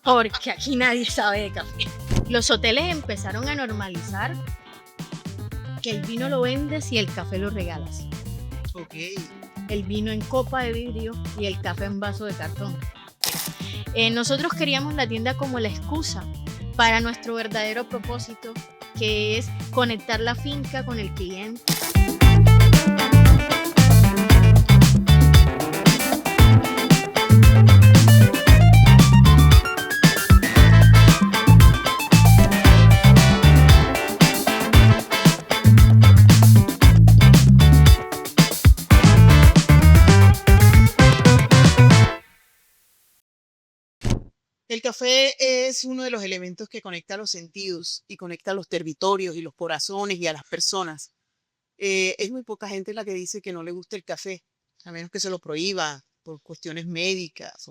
porque aquí nadie sabe de café. Los hoteles empezaron a normalizar que el vino lo vendes y el café lo regalas. Ok. El vino en copa de vidrio y el café en vaso de cartón. Nosotros queríamos la tienda como la excusa para nuestro verdadero propósito, que es conectar la finca con el cliente. El café es uno de los elementos que conecta los sentidos y conecta los territorios y los corazones y a las personas. Es muy poca gente la que dice que no le gusta el café, a menos que se lo prohíba por cuestiones médicas.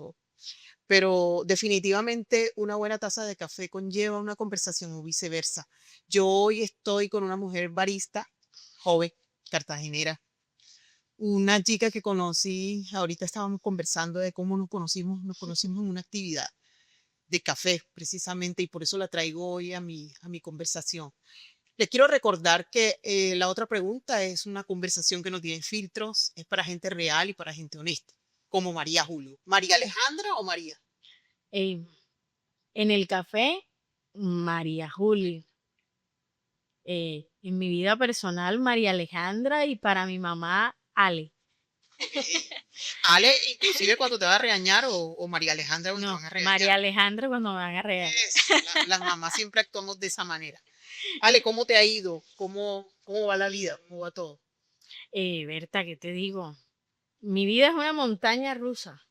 Pero definitivamente una buena taza de café conlleva una conversación o viceversa. Yo hoy estoy con una mujer barista, joven, cartagenera, una chica que conocí, ahorita estábamos conversando de cómo nos conocimos en una actividad de café precisamente y por eso la traigo hoy a mi conversación. Les quiero recordar que la otra pregunta es una conversación que no tiene filtros, es para gente real y para gente honesta, como María Julio. ¿María Alejandra o María? Eh, en el café, María Julia. En mi vida personal, María Alejandra, y para mi mamá, Ale. Ale, inclusive cuando te va a regañar o María Alejandra cuando te No, van a María regañar. Alejandra cuando me van a regañar. Eso, las mamás siempre actuamos de esa manera. Ale, ¿cómo te ha ido? ¿Cómo va la vida? ¿Cómo va todo? Berta, ¿qué te digo? Mi vida es una montaña rusa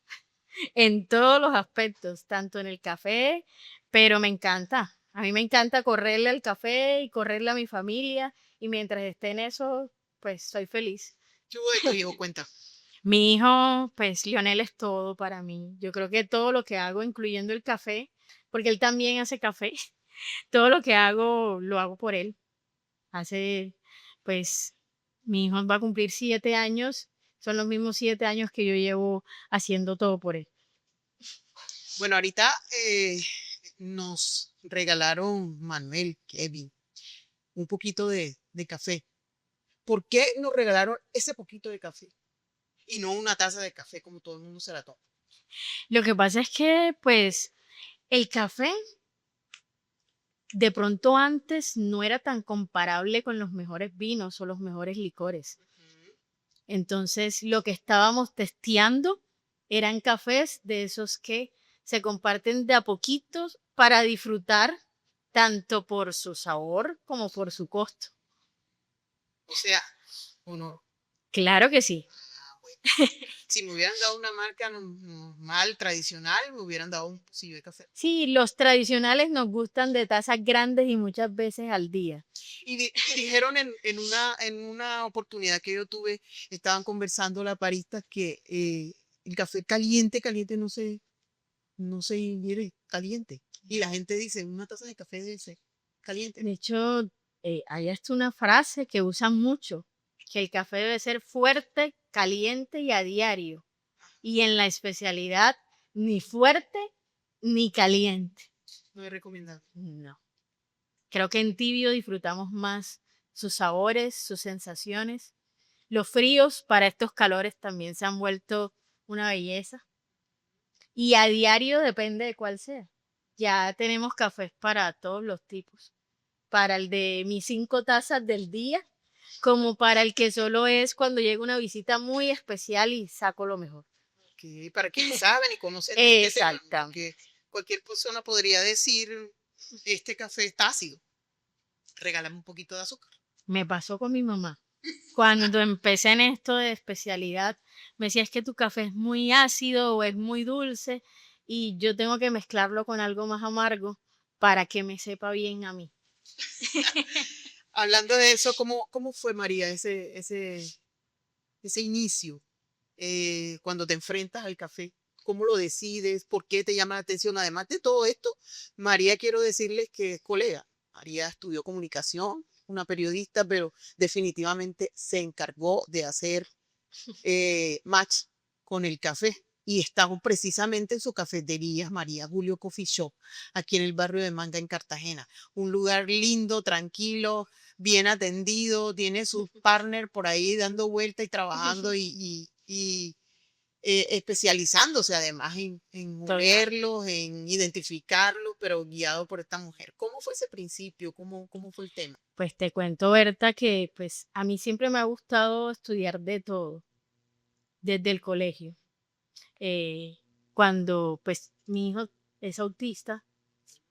en todos los aspectos, tanto en el café, pero me encanta. A mí me encanta correrle al café y correrle a mi familia, y mientras esté en eso, pues soy feliz. ¿Qué hubo de tu hijo? Cuenta. Mi hijo, pues Lionel es todo para mí. Yo creo que todo lo que hago, incluyendo el café, porque él también hace café, todo lo que hago lo hago por él. Hace, pues, mi hijo va a cumplir 7 años, son los mismos 7 años que yo llevo haciendo todo por él. Bueno, ahorita nos regalaron Manuel, Kevin, un poquito de café. ¿Por qué nos regalaron ese poquito de café y no una taza de café como todo el mundo se la toma? Lo que pasa es que, pues, el café de pronto antes no era tan comparable con los mejores vinos o los mejores licores. Ujú. Entonces, lo que estábamos testeando eran cafés de esos que se comparten de a poquitos para disfrutar tanto por su sabor como por su costo. O sea, uno, Claro que sí. bueno, si me hubieran dado una marca normal, tradicional, me hubieran dado un pocillo de café. Sí, los tradicionales nos gustan de tazas grandes y muchas veces al día. Dijeron en una oportunidad que yo tuve, estaban conversando las baristas que el café caliente, caliente no se ingiere caliente. Y la gente dice, una taza de café debe ser caliente. De hecho, hay hasta una frase que usan mucho, que el café debe ser fuerte, caliente y a diario. Y en la especialidad, ni fuerte ni caliente. No es recomendable. No. Creo que en tibio disfrutamos más sus sabores, sus sensaciones. Los fríos para estos calores también se han vuelto una belleza. Y a diario depende de cuál sea. Ya tenemos cafés para todos los tipos. Para el de mis 5 tazas del día, como para el que solo es cuando llega una visita muy especial y saco lo mejor. Que para quienes saben y conocen de este tema, Exactamente. porque cualquier persona podría decir, este café está ácido, regálame un poquito de azúcar. Me pasó con mi mamá. Cuando empecé en esto de especialidad, me decía, es que tu café es muy ácido o es muy dulce y yo tengo que mezclarlo con algo más amargo para que me sepa bien a mí. Hablando de eso, ¿cómo fue, María, ese inicio cuando te enfrentas al café? ¿Cómo lo decides? ¿Por qué te llama la atención? Además de todo esto, María, quiero decirles que es colega. María estudió comunicación, una periodista, pero definitivamente se encargó de hacer match con el café y estamos precisamente en su cafetería María Julio Coffee Shop, aquí en el barrio de Manga, en Cartagena. Un lugar lindo, tranquilo, bien atendido, tiene sus partners por ahí dando vuelta y trabajando y especializándose además en Total. olerlos, en identificarlos, pero guiado por esta mujer. ¿Cómo fue ese principio? ¿Cómo fue el tema? Pues te cuento, Berta, que pues a mí siempre me ha gustado estudiar de todo, desde el colegio. Eh, Cuando pues mi hijo es autista,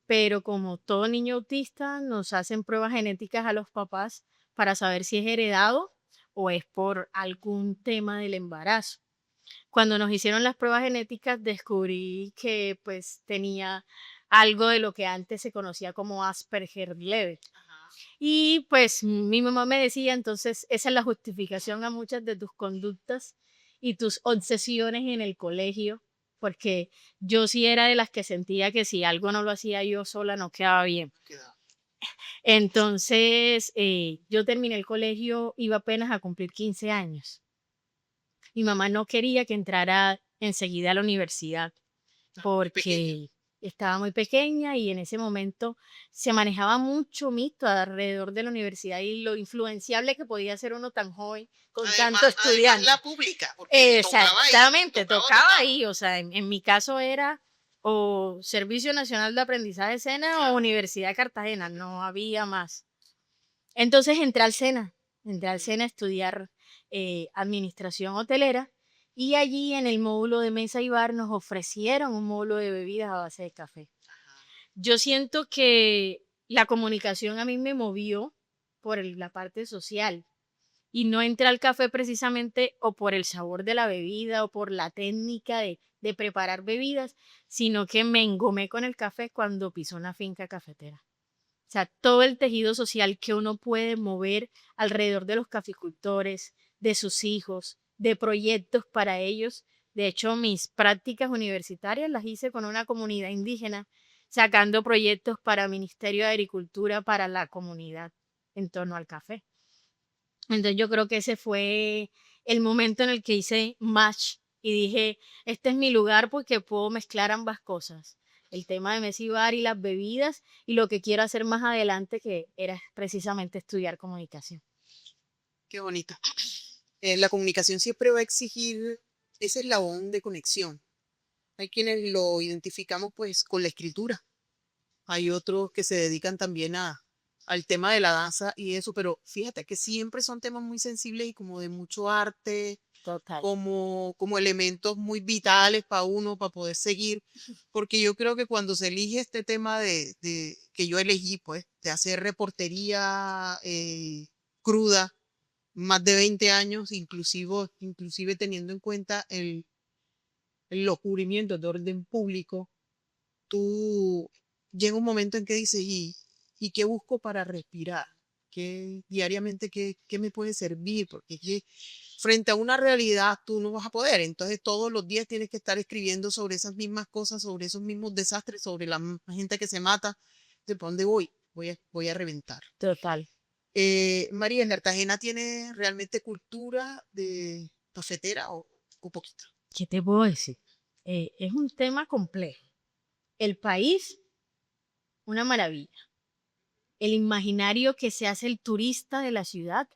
pero como todo niño autista, nos hacen pruebas genéticas a los papás para saber si es heredado o es por algún tema del embarazo. Cuando nos hicieron las pruebas genéticas, descubrí que pues tenía algo de lo que antes se conocía como Asperger leve. Ajá. Y pues mi mamá me decía, entonces esa es la justificación a muchas de tus conductas y tus obsesiones en el colegio, porque yo sí era de las que sentía que si algo no lo hacía yo sola no quedaba bien. Quedó. Entonces, yo terminé el colegio, iba apenas a cumplir 15 años. Mi mamá no quería que entrara enseguida a la universidad Estaba muy pequeña. porque estaba muy pequeña y en ese momento se manejaba mucho mito alrededor de la universidad y lo influenciable que podía ser uno tan joven con tanto Además la estudiante. pública, porque tocaba ahí, Exactamente, tocaba tocaba tocar. ahí, o sea, en mi caso era o Servicio Nacional de Aprendizaje SENA o Claro. Universidad de Cartagena, no había más. Entonces entré al SENA a estudiar administración hotelera y allí en el módulo de mesa y bar nos ofrecieron un módulo de bebidas a base de café. Ajá. Yo siento que la comunicación a mí me movió por la parte social y no entré al café precisamente o por el sabor de la bebida o por la técnica de preparar bebidas, sino que me engomé con el café cuando pisó una finca cafetera. O sea, todo el tejido social que uno puede mover alrededor de los caficultores, de sus hijos, de proyectos para ellos. De hecho, mis prácticas universitarias las hice con una comunidad indígena, sacando proyectos para Ministerio de Agricultura para la comunidad en torno al café. Entonces yo creo que ese fue el momento en el que hice match y dije, este es mi lugar porque puedo mezclar ambas cosas, el tema de Messi Bar y las bebidas y lo que quiero hacer más adelante que era precisamente estudiar comunicación. Qué bonito. La comunicación siempre va a exigir ese eslabón de conexión. Hay quienes lo identificamos pues con la escritura. Hay otros que se dedican también al tema de la danza y eso, pero fíjate que siempre son temas muy sensibles y como de mucho arte, Total. como elementos muy vitales para uno, para poder seguir, porque yo creo que cuando se elige este tema que yo elegí, pues, de hacer reportería cruda, más de 20 años, inclusive teniendo en cuenta los cubrimientos de orden público, tú llega un momento en que dices, ¿y qué busco para respirar? Diariamente, qué me puede servir? Porque es que frente a una realidad tú no vas a poder. Entonces todos los días tienes que estar escribiendo sobre esas mismas cosas, sobre esos mismos desastres, sobre la misma gente que se mata. ¿De para dónde voy? Voy a reventar. Total. María, ¿en Cartagena tiene realmente cultura de cafetera o poquito? ¿Qué te puedo decir? Es un tema complejo. El país, una maravilla. El imaginario que se hace el turista de la ciudad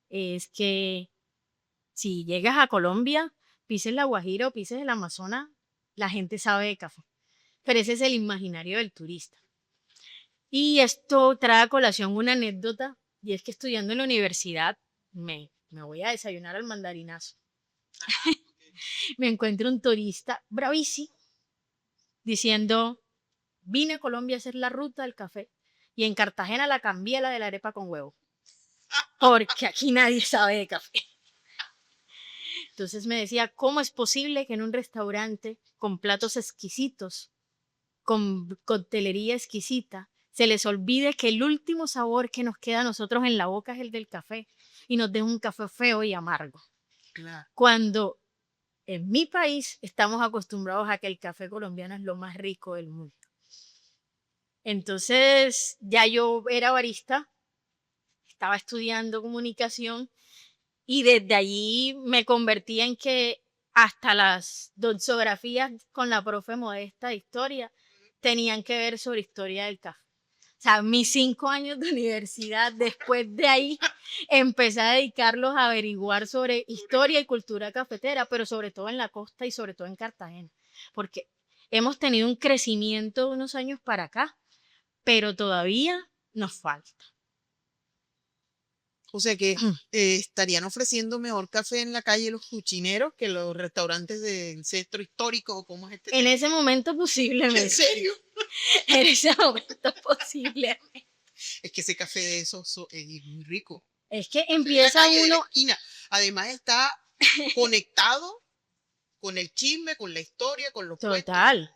es que si llegas a Colombia, pises la Guajira o pises el Amazonas, la gente sabe de café. Pero ese es el imaginario del turista. Y esto trae a colación una anécdota, y es que estudiando en la universidad, me voy a desayunar al mandarinazo. Me encuentro un turista bravísimo diciendo, vine a Colombia a hacer la ruta del café y en Cartagena la cambié a la de la arepa con huevo, porque aquí nadie sabe de café. Entonces me decía, ¿cómo es posible que en un restaurante con platos exquisitos, con coctelería exquisita, se les olvide que el último sabor que nos queda a nosotros en la boca es el del café y nos den un café feo y amargo? Claro. Cuando en mi país estamos acostumbrados a que el café colombiano es lo más rico del mundo. Entonces ya yo era barista, estaba estudiando comunicación y desde allí me convertí en que hasta las doxografías con la profe Modesta de historia tenían que ver sobre historia del café. O sea, mis 5 años de universidad, después de ahí, empecé a dedicarlos a averiguar sobre historia y cultura cafetera, pero sobre todo en la costa y sobre todo en Cartagena, porque hemos tenido un crecimiento de unos años para acá, pero todavía nos falta. O sea que estarían ofreciendo mejor café en la calle los cuchineros que los restaurantes del centro histórico, o cómo es este En tema. ese momento ¿En posiblemente, serio? en ese momento posiblemente. Es que ese café de esos es muy rico. Es que En la empieza calle de la uno, esquina. Además está conectado con el chisme, con la historia, con los puestos. total.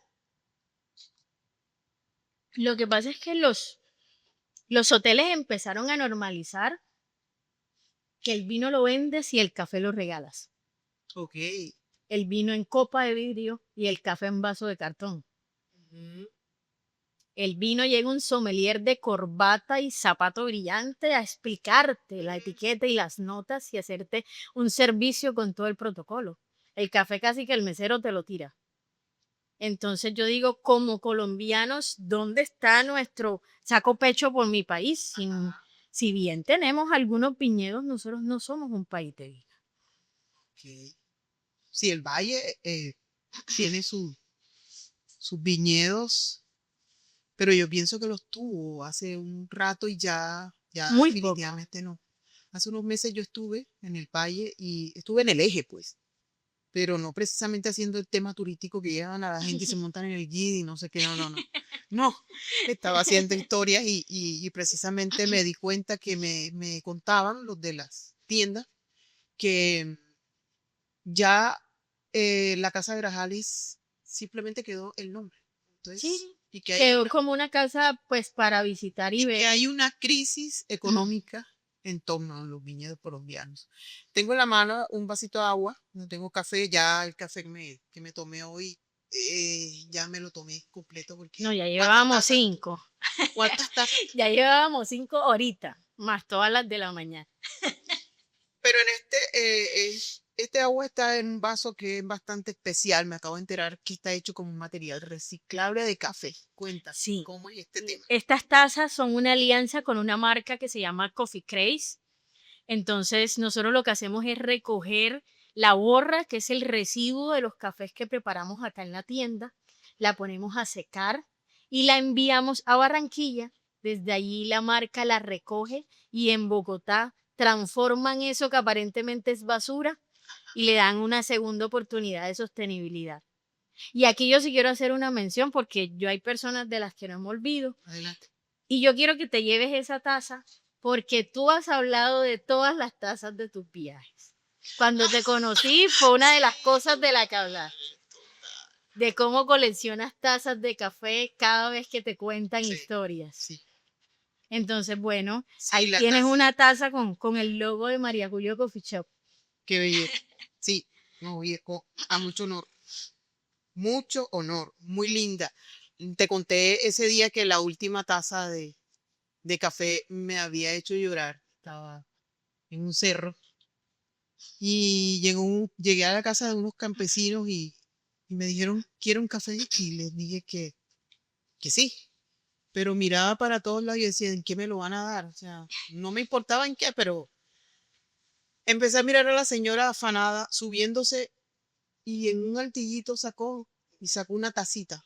Lo que pasa es que los hoteles empezaron a normalizar que el vino lo vendes y el café lo regalas. Ok. El vino en copa de vidrio y el café en vaso de cartón. Ujú. El vino llega un sommelier de corbata y zapato brillante a explicarte la etiqueta y las notas y hacerte un servicio con todo el protocolo. El café casi que el mesero te lo tira. Entonces yo digo, como colombianos, ¿dónde está nuestro saco pecho por mi país? Si bien tenemos algunos viñedos, nosotros no somos un país de vino. Ok. Sí, el Valle tiene sus viñedos, pero yo pienso que los tuvo hace un rato y ya Muy poco. definitivamente no. Hace unos meses yo estuve en el Valle y estuve en el Eje, pues, pero no precisamente haciendo el tema turístico que llevan a la gente y se montan en el guide y no sé qué, no, no, no. No, estaba haciendo historias y precisamente me di cuenta que me contaban los de las tiendas que ya la casa de Grajales simplemente quedó el nombre. Entonces, Sí, quedó una, como una casa pues para visitar y y que ver. hay una crisis económica en torno a los viñedos colombianos. Tengo en la mano un vasito de agua, no tengo café, ya el café que me tomé hoy, ya me lo tomé completo porque No, ya ¿cuántas llevábamos tazas? 5. ¿Cuántas tazas? Ya llevábamos 5 ahorita, más todas las de la mañana. Pero en este agua está en un vaso que es bastante especial. Me acabo de enterar que está hecho con un material reciclable de café. Cuéntame, Sí, ¿cómo es este tema? estas tazas son una alianza con una marca que se llama Coffee Craze. Entonces, nosotros lo que hacemos es recoger la borra, que es el residuo de los cafés que preparamos acá en la tienda, la ponemos a secar y la enviamos a Barranquilla. Desde allí la marca la recoge y en Bogotá transforman eso que aparentemente es basura y le dan una segunda oportunidad de sostenibilidad. Y aquí yo sí quiero hacer una mención porque yo hay personas de las que no me olvido Adelante. y yo quiero que te lleves esa taza porque tú has hablado de todas las tazas de tus viajes. Cuando te conocí fue una de las cosas de las que hablar, de cómo coleccionas tazas de café cada vez que te cuentan Sí, historias. sí, Entonces, bueno, sí, ahí la tienes taza. una taza con el logo de María Julio Coffee Shop. Qué belleza. Sí, no, viejo, a mucho honor. Mucho honor. Muy linda. Te conté ese día que la última taza de café me había hecho llorar. Estaba en un cerro. Y llegué a la casa de unos campesinos y me dijeron, ¿quiero un café? Y les dije que sí. Pero miraba para todos lados y decía, ¿en qué me lo van a dar? O sea, no me importaba en qué, pero empecé a mirar a la señora afanada, subiéndose y en un altillito sacó una tacita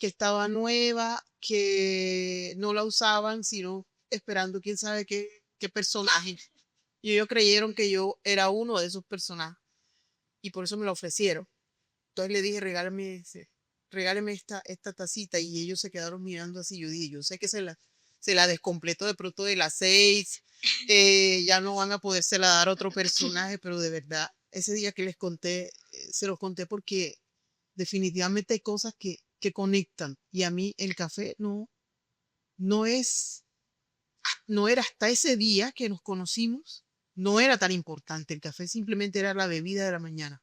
que estaba nueva, que no la usaban, sino esperando quién sabe qué personaje. Y ellos creyeron que yo era uno de esos personajes y por eso me lo ofrecieron. Entonces le dije, regáleme esta tacita y ellos se quedaron mirando así. Yo dije, yo sé que se la descompleto de pronto de las 6, ya no van a podérsela dar a otro personaje, pero de verdad, ese día que les conté, se los conté porque definitivamente hay cosas que conectan y a mí el café no es, no era hasta ese día que nos conocimos, no era tan importante. El café simplemente era la bebida de la mañana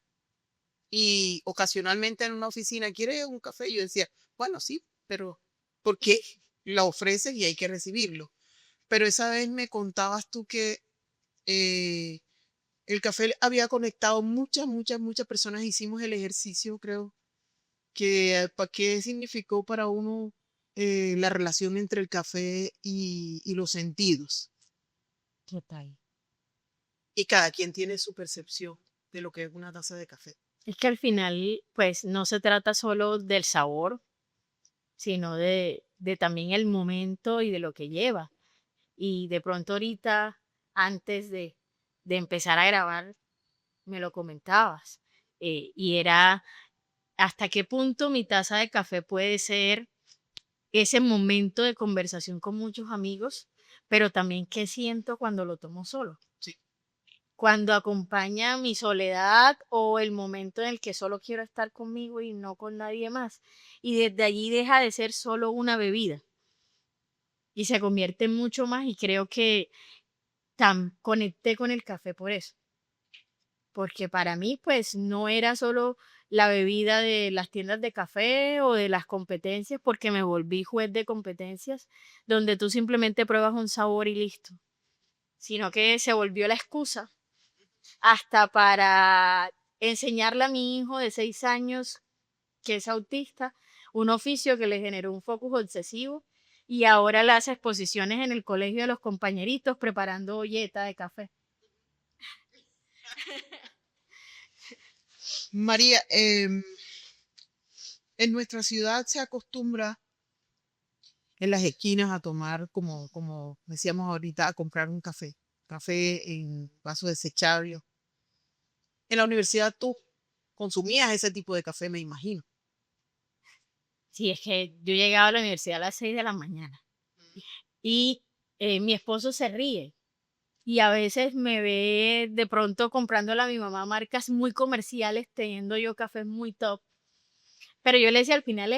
y ocasionalmente en una oficina, ¿quiere un café? Yo decía, bueno, sí, pero porque la ofreces y hay que recibirlo. Pero esa vez me contabas tú que eh, El café había conectado muchas, muchas, muchas personas. Hicimos el ejercicio, creo, que qué significó para uno la relación entre el café y los sentidos. Total. Y cada quien tiene su percepción de lo que es una taza de café. Es que al final, pues no se trata solo del sabor, sino de también el momento y de lo que lleva. Y de pronto ahorita, antes de empezar a grabar, me lo comentabas. Y era hasta qué punto mi taza de café puede ser ese momento de conversación con muchos amigos, pero también qué siento cuando lo tomo solo. Sí. Cuando acompaña mi soledad o el momento en el que solo quiero estar conmigo y no con nadie más. Y desde allí deja de ser solo una bebida y se convierte en mucho más y creo que conecté con el café por eso, porque para mí pues no era solo la bebida de las tiendas de café o de las competencias, porque me volví juez de competencias donde tú simplemente pruebas un sabor y listo, sino que se volvió la excusa hasta para enseñarle a mi hijo de 6 años, que es autista, un oficio que le generó un focus obsesivo y ahora le hace exposiciones en el colegio de los compañeritos preparando olleta de café. María, en nuestra ciudad se acostumbra en las esquinas a tomar, como decíamos ahorita, a comprar un café. Café en vaso desechable. En la universidad tú consumías ese tipo de café, me imagino. Sí, es que yo llegaba a la universidad a las 6 de la mañana y mi esposo se ríe y a veces me ve de pronto comprándole a mi mamá marcas muy comerciales, teniendo yo cafés muy top. Pero yo le decía, al final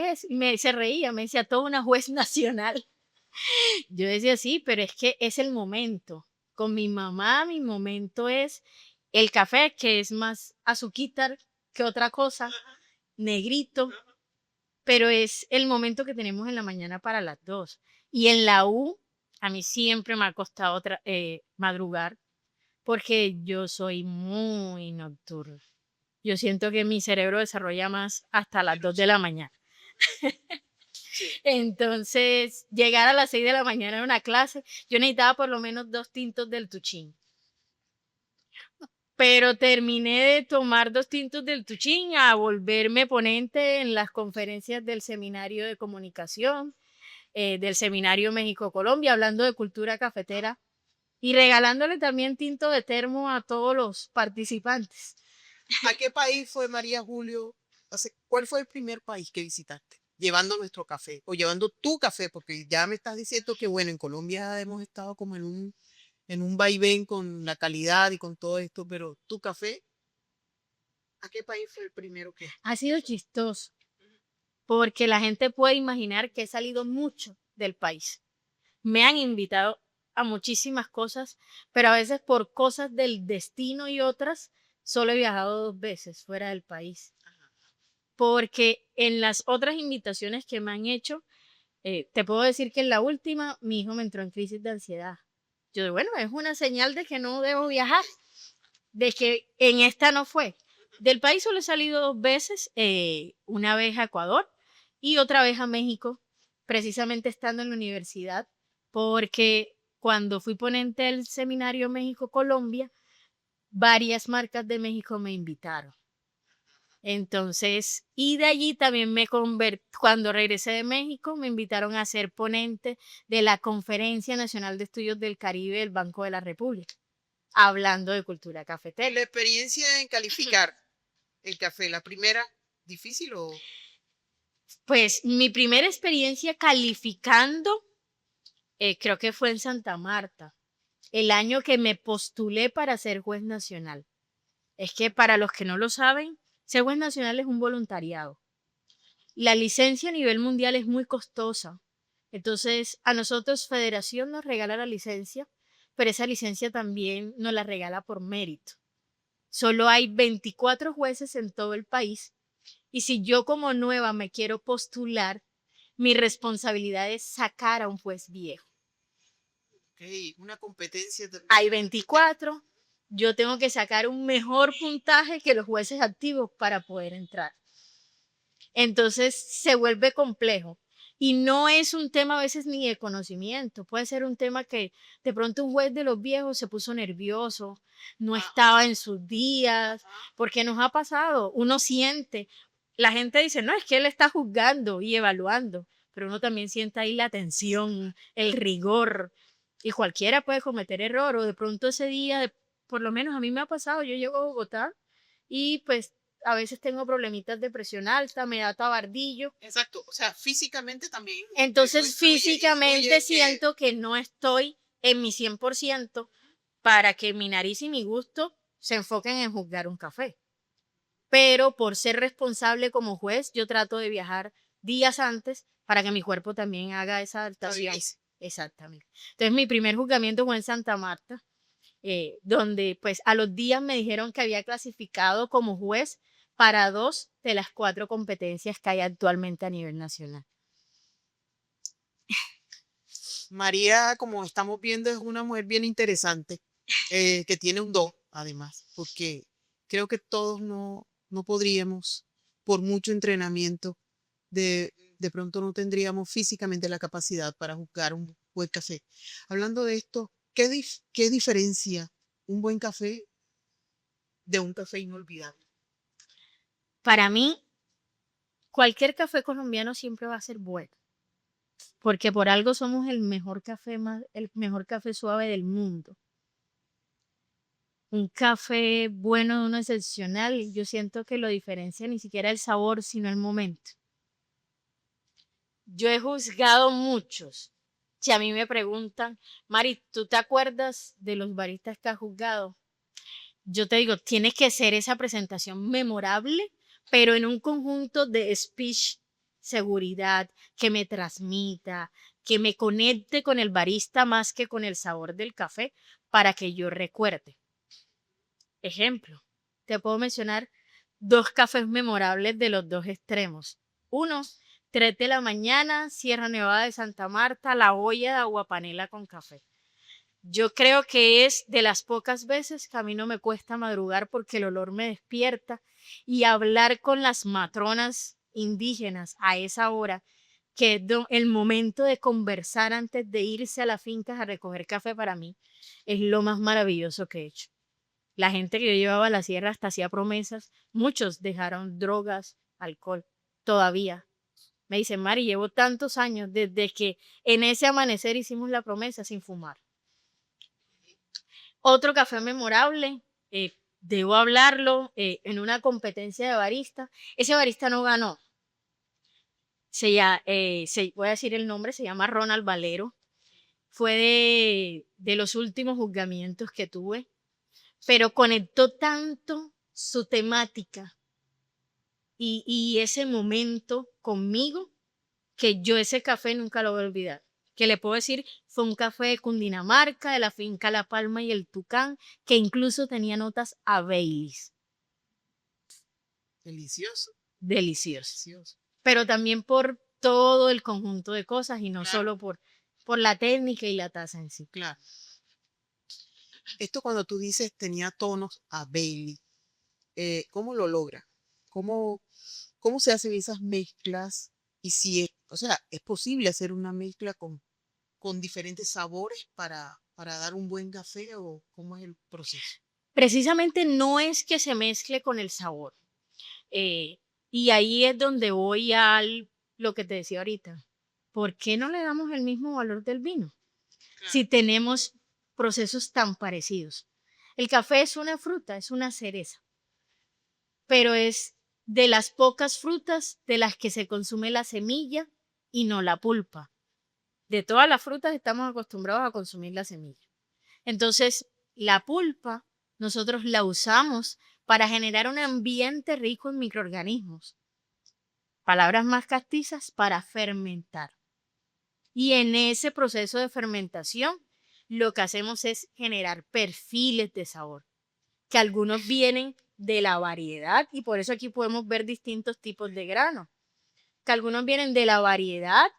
se reía, me decía, toda una juez nacional. Yo decía, sí, pero es que es el momento. Con mi mamá, mi momento es el café, que es más azuquitar que otra cosa, negrito, pero es el momento que tenemos en la mañana para las dos. Y en la U, a mí siempre me ha costado madrugar porque yo soy muy nocturna. Yo siento que mi cerebro desarrolla más hasta las 2 de la mañana. Sí. Entonces, llegar a las 6 de la mañana a una clase, yo necesitaba por lo menos 2 tintos del Tuchín. Pero terminé de tomar 2 tintos del Tuchín a volverme ponente en las conferencias del Seminario de Comunicación, del Seminario México-Colombia, hablando de cultura cafetera y regalándole también tinto de termo a todos los participantes. ¿A qué país fue María Julio? ¿Cuál fue el primer país que visitaste? Llevando nuestro café o llevando tu café, porque ya me estás diciendo que, bueno, en Colombia hemos estado como en un vaivén con la calidad y con todo esto, pero tu café, ¿a qué país fue el primero que? Ha sido chistoso porque la gente puede imaginar que he salido mucho del país. Me han invitado a muchísimas cosas, pero a veces por cosas del destino y otras, solo he viajado 2 veces fuera del país. Porque en las otras invitaciones que me han hecho, te puedo decir que en la última mi hijo me entró en crisis de ansiedad. Yo, bueno, es una señal de que no debo viajar, de que en esta no fue. Del país solo he salido 2 veces, una vez a Ecuador y otra vez a México, precisamente estando en la universidad, porque cuando fui ponente del seminario México-Colombia, varias marcas de México me invitaron. Entonces, y de allí también cuando regresé de México, me invitaron a ser ponente de la Conferencia Nacional de Estudios del Caribe del Banco de la República, hablando de cultura Y cafetera. la experiencia en calificar el café, la primera, difícil o Pues mi primera experiencia calificando, creo que fue en Santa Marta, el año que me postulé para ser juez nacional. Es que para los que no lo saben, ser juez nacional es un voluntariado. La licencia a nivel mundial es muy costosa. Entonces, a nosotros Federación nos regala la licencia, pero esa licencia también nos la regala por mérito. Solo hay 24 jueces en todo el país y si yo como nueva me quiero postular, mi responsabilidad es sacar a un juez viejo. una competencia también? Hay 24, yo tengo que sacar un mejor puntaje que los jueces activos para poder entrar. Entonces se vuelve complejo. Y no es un tema a veces ni de conocimiento, puede ser un tema que de pronto un juez de los viejos se puso nervioso, no Ah, estaba en sus días, ajá. porque nos ha pasado, uno siente, la gente dice, no, es que él está juzgando y evaluando, pero uno también siente ahí la tensión, el rigor, y cualquiera puede cometer error, o de pronto ese día, por lo menos a mí me ha pasado, yo llego a Bogotá y pues a veces tengo problemitas de presión alta, me da tabardillo. Exacto, o sea, físicamente también eso Entonces físicamente influye que, siento que no estoy en mi 100% para que mi nariz y mi gusto se enfoquen en juzgar un café. Pero por ser responsable como juez, yo trato de viajar días antes para que mi cuerpo también haga esa adaptación. estabilice. Exactamente. Entonces mi primer juzgamiento fue en Santa Marta, donde pues a los días me dijeron que había clasificado como juez para 2 de las 4 competencias que hay actualmente a nivel nacional. María, como estamos viendo, es una mujer bien interesante, que tiene un don, además, porque creo que todos no podríamos, por mucho entrenamiento, de pronto no tendríamos físicamente la capacidad para juzgar un buen café. Hablando de esto, ¿qué diferencia un buen café de un café inolvidable? Para mí, cualquier café colombiano siempre va a ser bueno, porque por algo somos el mejor café suave del mundo. Un café bueno, uno excepcional, yo siento que lo diferencia ni siquiera el sabor, sino el momento. Yo he juzgado muchos. Si a mí me preguntan, Mari, ¿tú te acuerdas de los baristas que has juzgado? Yo te digo, tiene que ser esa presentación memorable, pero en un conjunto de speech, seguridad, que me transmita, que me conecte con el barista más que con el sabor del café, para que yo recuerde. Ejemplo, te puedo mencionar 2 cafés memorables de los 2 extremos. Uno, 3 de la mañana, Sierra Nevada de Santa Marta, la olla de aguapanela con café. Yo creo que es de las pocas veces que a mí no me cuesta madrugar porque el olor me despierta y hablar con las matronas indígenas a esa hora, que es el momento de conversar antes de irse a las fincas a recoger café para mí, es lo más maravilloso que he hecho. La gente que yo llevaba a la sierra hasta hacía promesas, muchos dejaron drogas, alcohol, todavía. Me dicen, Mari, llevo tantos años desde que en ese amanecer hicimos la promesa sin fumar. Otro café memorable, debo hablarlo, en una competencia de barista. Ese barista no ganó. Voy a decir el nombre, se llama Ronald Valero. Fue de los últimos juzgamientos que tuve, pero conectó tanto su temática y ese momento conmigo que yo ese café nunca lo voy a olvidar. Que le puedo decir, fue un café de Cundinamarca, de la finca La Palma y el Tucán, que incluso tenía notas a Baileys. Delicioso, Delicioso. delicioso. Pero también por todo el conjunto de cosas y no Claro, solo por la técnica y la taza en sí. claro. Esto cuando tú dices tenía tonos a Bailey, ¿cómo lo logra? ¿Cómo, cómo se hacen esas mezclas? Y si es, o sea, ¿es posible hacer una mezcla con diferentes sabores para dar un buen café o cómo es el proceso? Precisamente no es que se mezcle con el sabor. eh, y ahí es donde voy a lo que te decía ahorita. ¿Por qué no le damos el mismo valor del vino? Claro. Si tenemos procesos tan parecidos. El café es una fruta, es una cereza, pero es de las pocas frutas de las que se consume la semilla y no la pulpa. De todas las frutas estamos acostumbrados a consumir la semilla. Entonces, la pulpa nosotros la usamos para generar un ambiente rico en microorganismos. Palabras más castizas, para fermentar. Y en ese proceso de fermentación, lo que hacemos es generar perfiles de sabor, que algunos vienen de la variedad, y por eso aquí podemos ver distintos tipos de grano, que algunos vienen de la variedad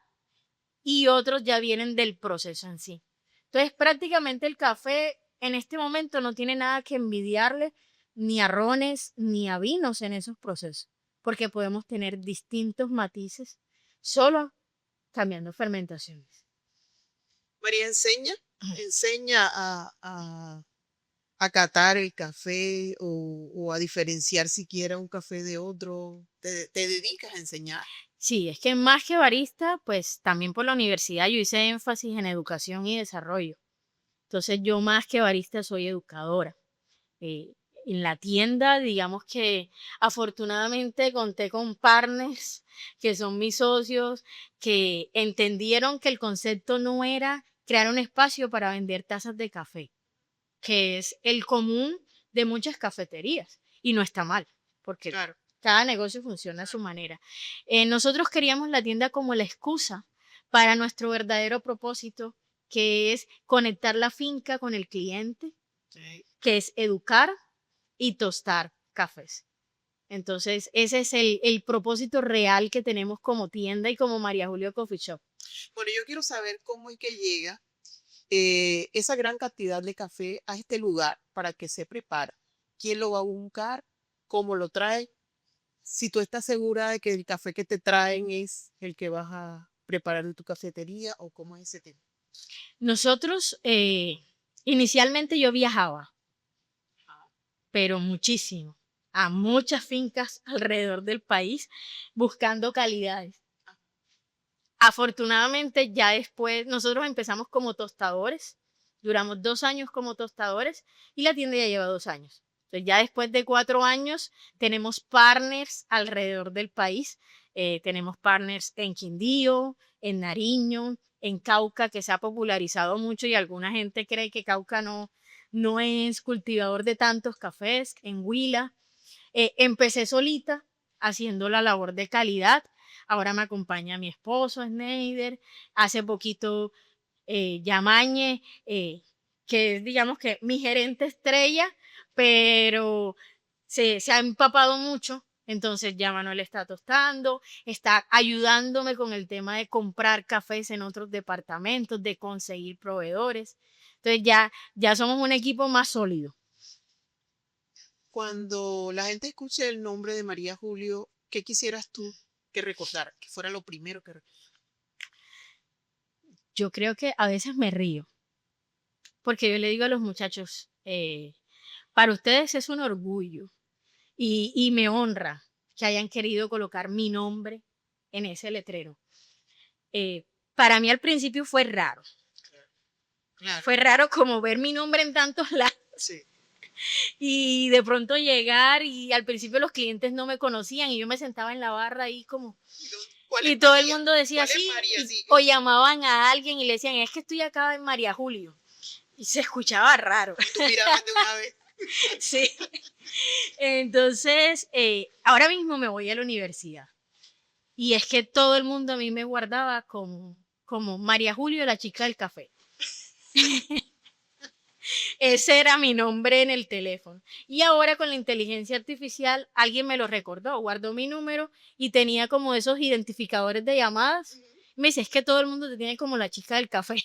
y otros ya vienen del proceso en sí. Entonces, prácticamente el café en este momento no tiene nada que envidiarle ni a rones ni a vinos en esos procesos, porque podemos tener distintos matices solo cambiando fermentaciones. María, enseña a catar el café o a diferenciar siquiera un café de otro. Te dedicas a enseñar. Sí, es que más que barista, pues también por la universidad yo hice énfasis en educación y desarrollo. Entonces yo más que barista soy educadora. Eh, en la tienda, digamos que afortunadamente conté con partners que son mis socios, que entendieron que el concepto no era crear un espacio para vender tazas de café, que es el común de muchas cafeterías y no está mal, porque Claro. cada negocio funciona a su manera. Nosotros queríamos la tienda como la excusa para nuestro verdadero propósito, que es conectar la finca con el cliente, Sí. que es educar y tostar cafés. Entonces, ese es el propósito real que tenemos como tienda y como María Julio Coffee Shop. Bueno, yo quiero saber cómo es que llega esa gran cantidad de café a este lugar para que se prepara. ¿Quién lo va a buscar? ¿Cómo lo trae? Si tú estás segura de que el café que te traen es el que vas a preparar en tu cafetería o cómo es ese tema. Nosotros, inicialmente yo viajaba, pero muchísimo, a muchas fincas alrededor del país buscando calidades. Afortunadamente, ya después, nosotros empezamos como tostadores, duramos 2 años como tostadores y la tienda ya lleva 2 años. Entonces, ya después de 4 años, tenemos partners alrededor del país. Tenemos partners en Quindío, en Nariño, en Cauca, que se ha popularizado mucho y alguna gente cree que Cauca no es cultivador de tantos cafés, en Huila. Empecé solita haciendo la labor de calidad. Ahora me acompaña mi esposo, Sneider. Hace poquito, Yamañe, que es, digamos que mi gerente estrella, pero se ha empapado mucho. Entonces ya Manuel está tostando, está ayudándome con el tema de comprar cafés en otros departamentos, de conseguir proveedores. Entonces ya somos un equipo más sólido. Cuando la gente escuche el nombre de María Julio, ¿qué quisieras tú que recordara? Que fuera lo primero que Yo creo que a veces me río, porque yo le digo a los muchachos, para ustedes es un orgullo y me honra que hayan querido colocar mi nombre en ese letrero. Para mí al principio Claro, fue raro como ver mi nombre en tantos lados sí. y de pronto llegar y al principio los clientes no me conocían y yo me sentaba en la barra ahí como, ¿Cuál y es todo el María? mundo decía ¿Cuál es sí, María? Sí. o llamaban a alguien y le decían, es que estoy acá en María Julio. Y se escuchaba raro. Y tú mirabas de una vez. Sí. Entonces, ahora mismo me voy a la universidad. Y es que todo el mundo a mí me guardaba como María Julio, la chica del café. Ese era mi nombre en el teléfono. Y ahora con la inteligencia artificial, alguien me lo recordó, guardó mi número y tenía como esos identificadores de llamadas. Me dice, es que todo el mundo te tiene como la chica del café.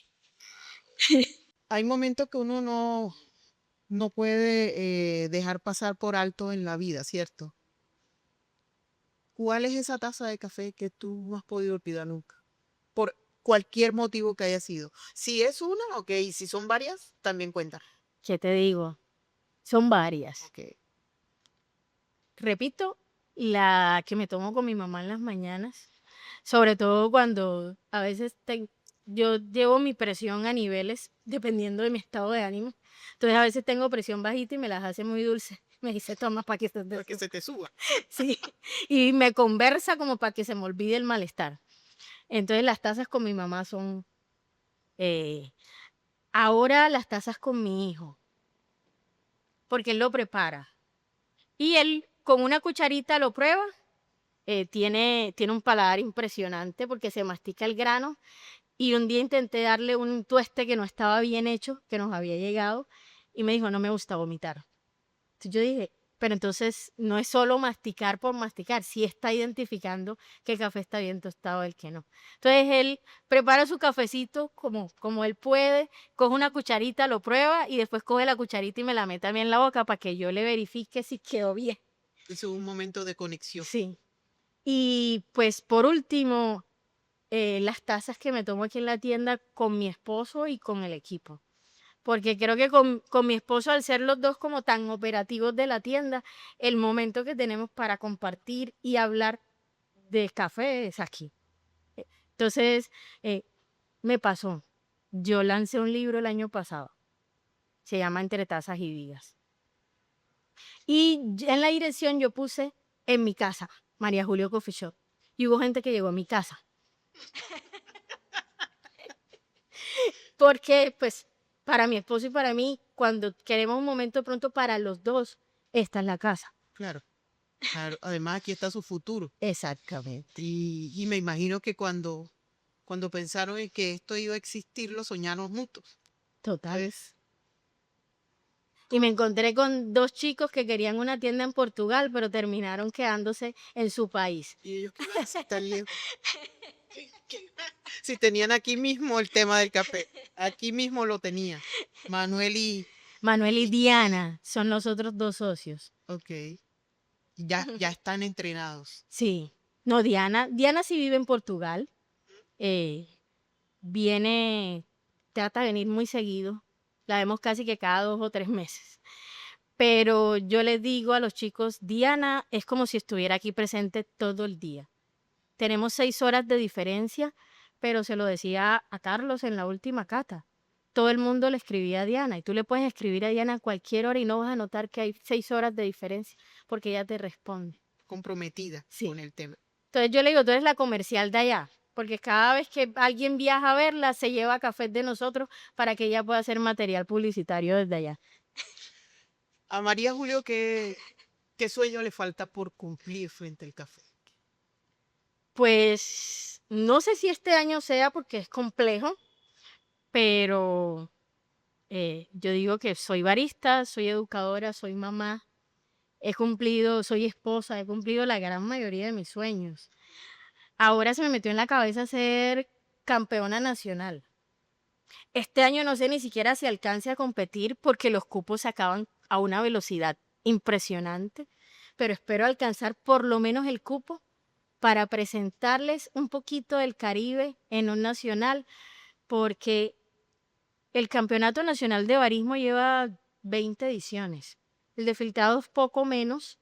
Hay momentos que uno no puede dejar pasar por alto en la vida, ¿cierto? ¿Cuál es esa taza de café que tú no has podido olvidar nunca? Por cualquier motivo que haya sido. Si es una, ok. Si son varias, también cuenta. ¿Qué te digo? Son varias. Ok. Repito, la que me tomo con mi mamá en las mañanas, sobre todo cuando a veces yo llevo mi presión a niveles dependiendo de mi estado de ánimo. Entonces a veces tengo presión bajita y me las hace muy dulces. Me dice, toma para que se te Para que suba". se te suba. Sí, y me conversa como para que se me olvide el malestar. Entonces las tazas con mi mamá son, eh, ahora las tazas con mi hijo, porque él lo prepara. Y él con una cucharita lo prueba. Tiene un paladar impresionante porque se mastica el grano y un día intenté darle un tueste que no estaba bien hecho, que nos había llegado, y me dijo, no me gusta vomitar. Entonces yo dije, pero entonces no es solo masticar por masticar, sí está identificando que el café está bien tostado el que no. Entonces él prepara su cafecito como él puede, coge una cucharita, lo prueba y después coge la cucharita y me la mete a mí en la boca para que yo le verifique si quedó bien. Eso es un momento de conexión. Sí. Y pues por último, las tazas que me tomo aquí en la tienda con mi esposo y con el equipo. Porque creo que con mi esposo, al ser los dos como tan operativos de la tienda, el momento que tenemos para compartir y hablar de café es aquí. Entonces, eh, me pasó. Yo lancé un libro el año pasado. Se llama Entre tazas y vigas. Y en la dirección yo puse en mi casa, María Julio Coffee Shop. Y hubo gente que llegó a mi casa. Porque, pues, para mi esposo y para mí, cuando queremos un momento de pronto para los dos, esta es la casa. Claro, claro. Además, aquí está su futuro. Exactamente. Y me imagino que cuando pensaron en que esto iba a existir, lo soñaron juntos. Total. Entonces, Y me encontré con dos chicos que querían una tienda en Portugal, pero terminaron quedándose en su país. ¿y ellos qué iban a hacer tan lejos? Si tenían aquí mismo el tema del café, aquí mismo lo tenía. Manuel Manuel y Diana son los otros dos socios. ok, ya están entrenados. Sí. No, Diana sí vive en Portugal. eh, Viene, trata de venir muy seguido. La vemos casi que cada 2 o 3 meses. Pero yo les digo a los chicos, Diana es como si estuviera aquí presente todo el día. Tenemos 6 horas de diferencia, pero se lo decía a Carlos en la última cata. Todo el mundo le escribía a Diana y tú le puedes escribir a Diana a cualquier hora y no vas a notar que hay 6 horas de diferencia porque ella te responde. Comprometida Sí. con el tema. Entonces yo le digo, tú eres la comercial de allá, porque cada vez que alguien viaja a verla, se lleva cafés de nosotros para que ella pueda hacer material publicitario desde allá. A María Julio, ¿qué sueño le falta por cumplir frente al café? Pues no sé si este año sea porque es complejo, pero yo digo que soy barista, soy educadora, soy mamá, soy esposa, he cumplido la gran mayoría de mis sueños. Ahora se me metió en la cabeza ser campeona nacional. Este año no sé ni siquiera si alcance a competir porque los cupos se acaban a una velocidad impresionante, pero espero alcanzar por lo menos el cupo para presentarles un poquito del Caribe en un nacional, porque el Campeonato Nacional de Barismo lleva 20 ediciones. El de filtrados poco menos,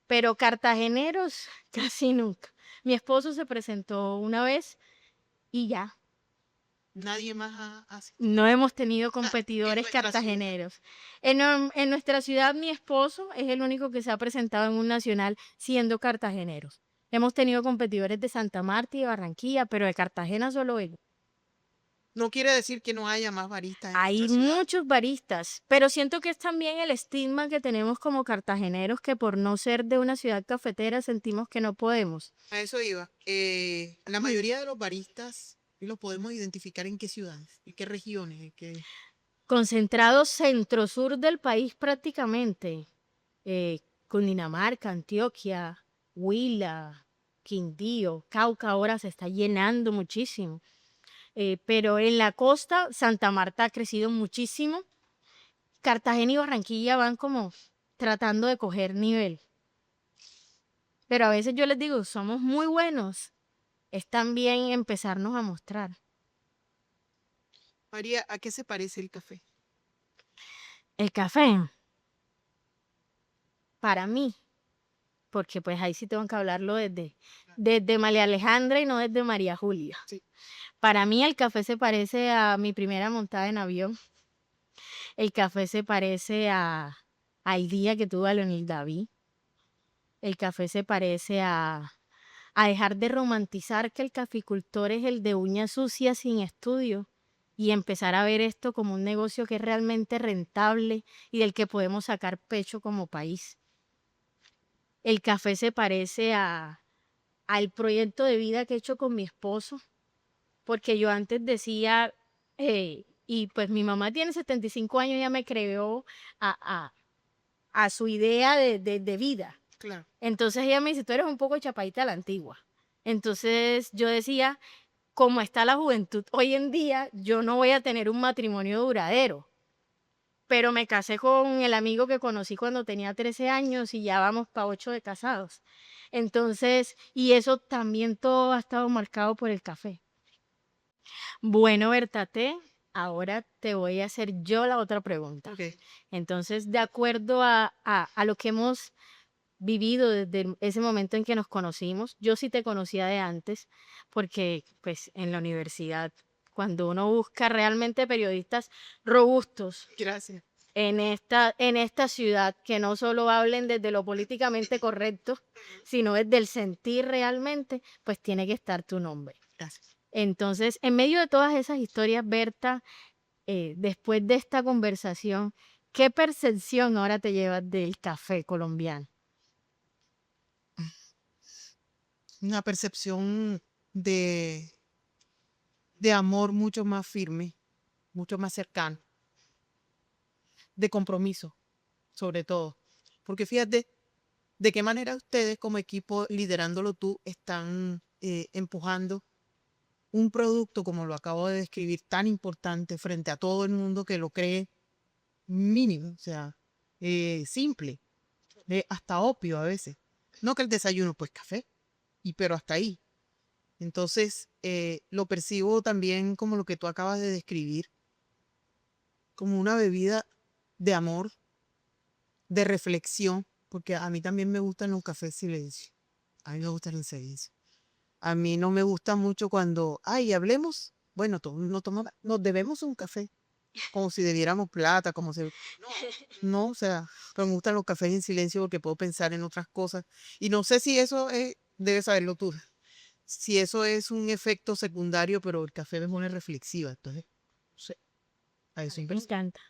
pero cartageneros casi nunca. Mi esposo se presentó una vez y ya. Nadie más hace No hemos tenido en competidores nuestra ciudad. cartageneros. En nuestra ciudad, mi esposo es el único que se ha presentado en un nacional siendo cartageneros. Hemos tenido competidores de Santa Marta y de Barranquilla, pero de Cartagena solo él. No quiere decir que no haya más baristas en Hay nuestra ciudad. muchos baristas, pero siento que es también el estigma que tenemos como cartageneros que por no ser de una ciudad cafetera sentimos que no podemos. A eso iba. La mayoría de los baristas los podemos identificar en qué ciudades, en qué regiones, Concentrados centro-sur del país prácticamente. Cundinamarca, Antioquia, Huila, Quindío, Cauca ahora se está llenando muchísimo. Pero en la costa, Santa Marta ha crecido muchísimo. Cartagena y Barranquilla van como tratando de coger nivel. Pero a veces yo les digo, somos muy buenos. Es también empezarnos a mostrar. María, ¿a qué se parece el café? El café, para mí, porque pues ahí sí tengo que hablarlo desde María Alejandra y no desde María Julia. Sí. Para mí el café se parece a mi primera montada en avión. El café se parece al día que tuve a Leonel David. El café se parece a dejar de romantizar que el caficultor es el de uñas sucias sin estudio y empezar a ver esto como un negocio que es realmente rentable y del que podemos sacar pecho como país. El café se parece al proyecto de vida que he hecho con mi esposo, porque yo antes decía, y pues mi mamá tiene 75 años, ya me creó a a su idea de vida. Claro. Entonces ella me dice, tú eres un poco chapaita a la antigua. Entonces yo decía, como está la juventud hoy en día, yo no voy a tener un matrimonio duradero. Pero me casé con el amigo que conocí cuando tenía 13 años y ya vamos para 8 de casados. Entonces, y eso también todo ha estado marcado por el café. Bueno, Bertate, ahora te voy a hacer yo la otra pregunta. Ok. Entonces, de acuerdo a lo que hemos vivido desde ese momento en que nos conocimos, yo sí te conocía de antes, porque pues en la universidad, cuando uno busca realmente periodistas robustos, Gracias. en esta ciudad, que no solo hablen desde lo políticamente correcto, sino desde el sentir realmente, pues tiene que estar tu nombre. Gracias. Entonces, en medio de todas esas historias, Berta, después de esta conversación, ¿qué percepción ahora te llevas del café colombiano? Una percepción de, de amor mucho más firme, mucho más cercano, de compromiso, sobre todo. Porque fíjate de qué manera ustedes como equipo, liderándolo tú, están empujando un producto, como lo acabo de describir, tan importante frente a todo el mundo que lo cree mínimo, o sea, simple, hasta obvio a veces. No que el desayuno, pues café, pero hasta ahí. Entonces, lo percibo también como lo que tú acabas de describir, como una bebida de amor, de reflexión, porque a mí también me gustan los cafés silencio. A mí me gustan en silencio. A mí no me gusta mucho cuando, ay, hablemos. Bueno, todos nos debemos un café, como si debiéramos plata, como si... No, o sea, pero me gustan los cafés en silencio porque puedo pensar en otras cosas. Y no sé si eso es, debes saberlo tú, si eso es un efecto secundario, pero el café me pone reflexiva. Entonces, no sé, a eso Me impresiona. encanta.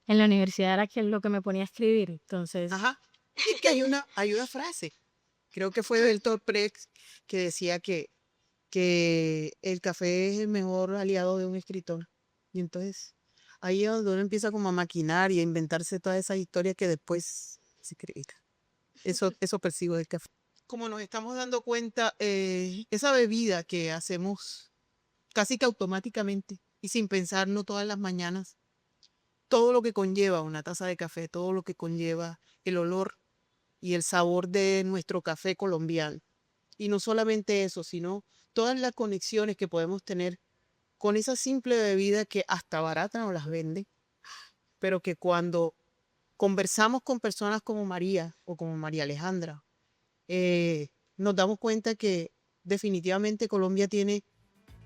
En la universidad era que lo que me ponía a escribir, entonces, Ajá. Y es que hay una frase, creo que fue del Prex, que decía que el café es el mejor aliado de un escritor. Y entonces, ahí es donde uno empieza como a maquinar y a inventarse todas esas historias que después se creen. Eso percibo del café. Como nos estamos dando cuenta, esa bebida que hacemos casi que automáticamente y sin pensarlo todas las mañanas, todo lo que conlleva una taza de café, todo lo que conlleva el olor y el sabor de nuestro café colombiano. Y no solamente eso, sino todas las conexiones que podemos tener con esa simple bebida que hasta barata nos las vende, pero que cuando conversamos con personas como María o como María Alejandra, nos damos cuenta que definitivamente Colombia tiene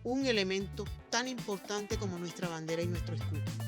un elemento tan importante como nuestra bandera y nuestro escudo.